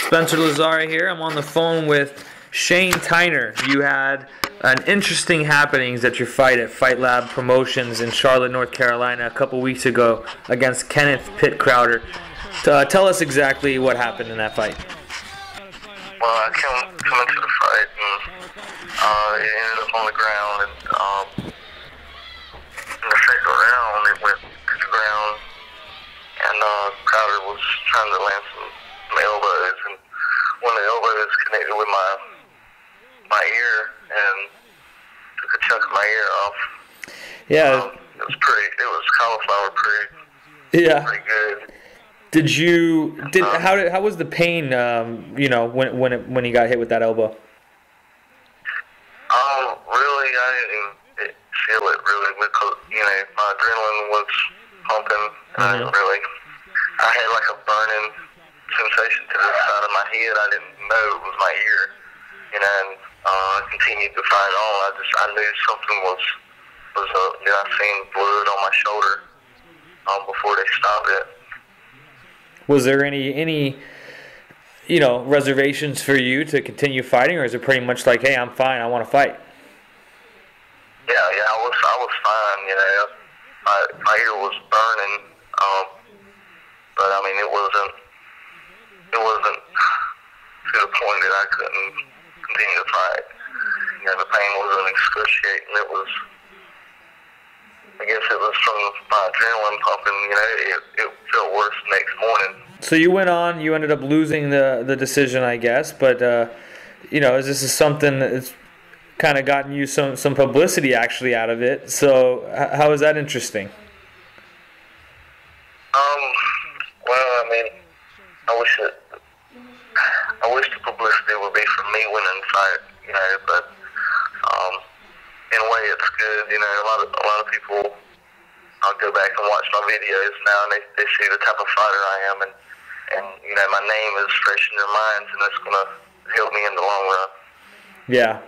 Spencer Lazari here. I'm on the phone with Shane Tyner. You had an interesting happenings at your fight at Fight Lab Promotions in Charlotte, North Carolina a couple weeks ago against Kenneth Pitt Crowder. Tell us exactly what happened in that fight. Well, I come into the fight and it ended up on the ground, and in the second round it went to the ground, and Crowder was trying to land some elbows, and one of the elbows connected with my ear and took a chunk of my ear off. Yeah. It was cauliflower pretty good. How was the pain, when he got hit with that elbow? Really, I didn't feel it really because, my adrenaline was pumping, and I had like a burning sensation to the side of my head. I didn't know it was my ear, and I continued to fight on. I knew something was up. I seen blood on my shoulder before they stopped it. Was there any reservations for you to continue fighting, or is it pretty much like, hey, I'm fine, I want to fight? Yeah, I was fine. My ear was burning, but I mean it wasn't to the point that I couldn't continue to fight. The pain wasn't excruciating. I guess it was from my adrenaline pumping. It felt worse the next morning. So you went on. You ended up losing the decision, I guess. But this is something that's kind of gotten you some publicity actually out of it. So how is that interesting? Well, I mean, I wish the publicity would be for me winning the fight. But in a way, it's good. A lot of people. I'll go back and watch my videos now, and they see the type of fighter I am, and my name is fresh in their minds, and that's gonna help me in the long run. Yeah.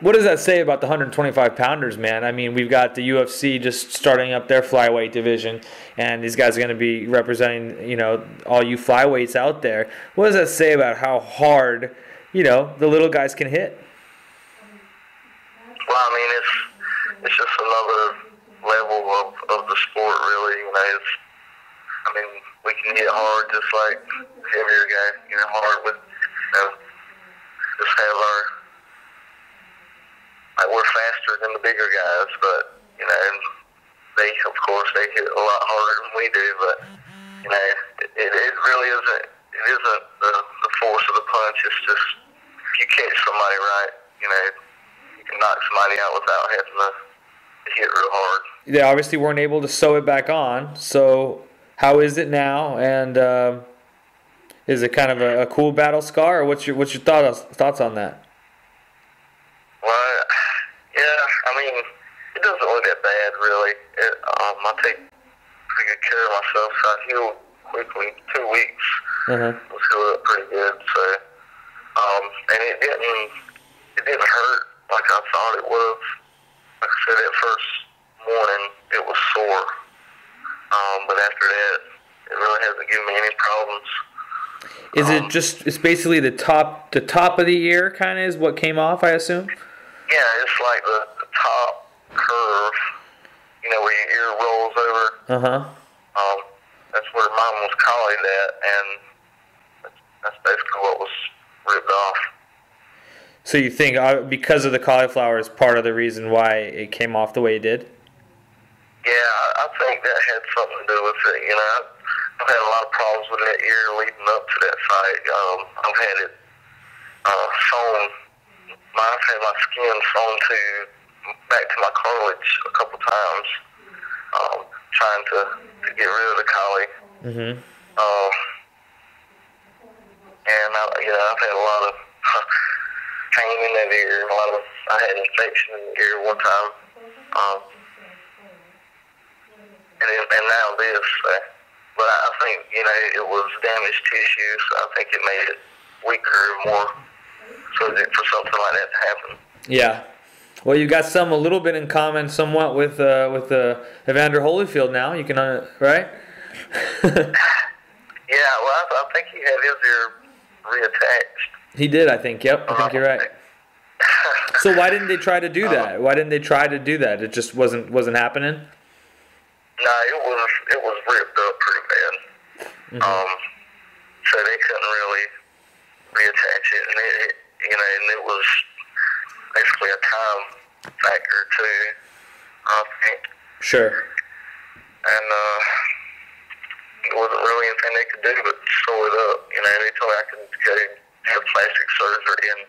What does that say about the 125-pounders, man? I mean, we've got the UFC just starting up their flyweight division, and these guys are going to be representing, all you flyweights out there. What does that say about how hard, the little guys can hit? Well, I mean, it's just another level of the sport, really. We can hit hard just like heavier guys, hard with, just have we're faster than the bigger guys, but, they hit a lot harder than we do, but, it really isn't the force of the punch. It's just, if you catch somebody right, you can knock somebody out without having to hit real hard. They obviously weren't able to sew it back on, so how is it now? And is it kind of a cool battle scar, or what's your thoughts on that? Well, yeah, I mean, it doesn't look that bad, really. I take pretty good care of myself, so I healed quickly. 2 weeks was healed up pretty good. So, and it didn't hurt like I thought it would. Like I said, that first morning it was sore, but after that, it really hasn't given me any problems. Is it it's basically the top of the ear kind of is what came off, I assume? Yeah, it's like the top curve, where your ear rolls over. That's where mine was collied at, and that's basically what was ripped off. So you think because of the cauliflower is part of the reason why it came off the way it did? Yeah, I think that had something to do with it. I've had a lot of problems with that ear leading up to that fight. I've had it sewn. I've had my skin sewn back to my cartilage a couple times, trying to get rid of the collie. And I've had a lot of pain in that ear. I had infection in the ear one time, and now this. But I think it was damaged tissue, so I think it made it weaker and more subject for something like that to happen. Yeah. Well, you've got a little bit in common, somewhat with Evander Holyfield now. You can right? Yeah, well, I think he had his ear reattached. He did, I think. Yep, I think you're right. So why didn't they try to do that? Why didn't they try to do that? It just wasn't happening. No, it was ripped up pretty bad. So they couldn't really reattach it, and it was basically a time factor too, I think. Sure. And it wasn't really anything they could do but sew it up. They told me I could go have plastic surgery and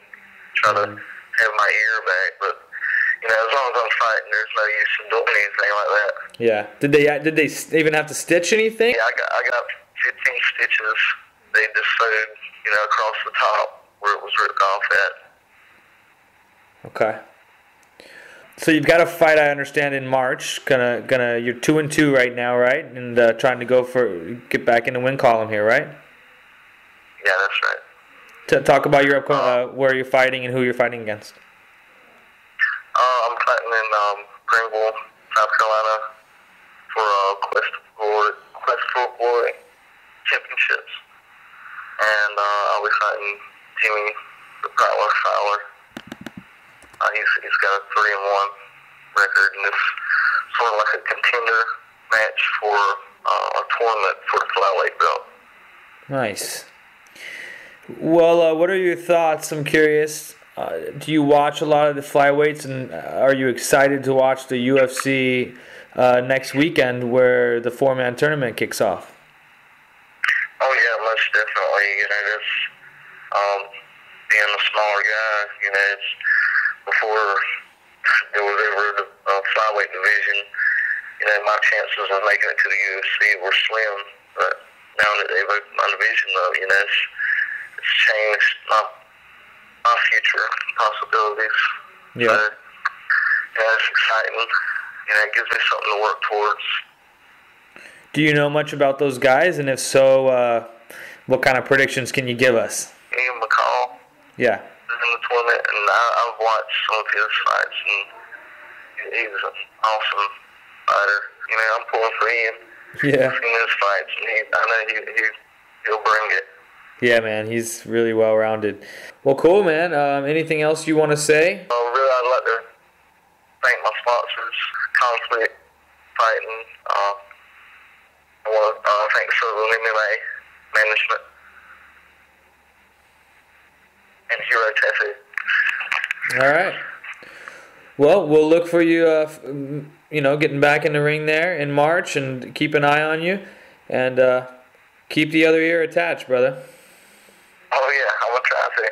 try to have my ear back, but as long as I'm fighting, there's no use in doing anything like that. Yeah. Did they even have to stitch anything? Yeah, I got 15 stitches. They just sewed, across the top where it was ripped off at. Okay. So you've got a fight, I understand, in March. You're 2-2 right now, right? And trying to get back in the win column here, right? Yeah, that's right. Talk about your upcoming, where you're fighting and who you're fighting against. I'm fighting in Greenville, South Carolina for Quest for Glory Championships. And I'll be fighting Jimmy the Prowler Fowler. He's got a 3-1 record, and it's sort of like a contender match for a tournament for the flyweight belt. Nice. Well, what are your thoughts? I'm curious. Do you watch a lot of the flyweights, and are you excited to watch the UFC next weekend where the 4-man tournament kicks off? Oh yeah, most definitely. That's being a smaller guy. It's before there was ever a flyweight division. My chances of making it to the UFC were slim, but now that they've opened my division up, it's changed my future possibilities. Yeah. So, it's exciting. It gives me something to work towards. Do you know much about those guys? And if so, what kind of predictions can you give us? Ian McCall. Yeah. In the tournament, and I've watched some of his fights, and he was an awesome fighter. I'm pulling for Ian. Yeah. I've seen his fights, and I know he'll bring it. Yeah, man, he's really well-rounded. Well, cool, man. Anything else you want to say? Really, I'd like to thank my sponsors, Conflict Fighting. I want to thank Southern MMA Management and Hero Tattoo. All right. Well, we'll look for you, getting back in the ring there in March, and keep an eye on you, and keep the other ear attached, brother. Oh yeah, I'm gonna try to.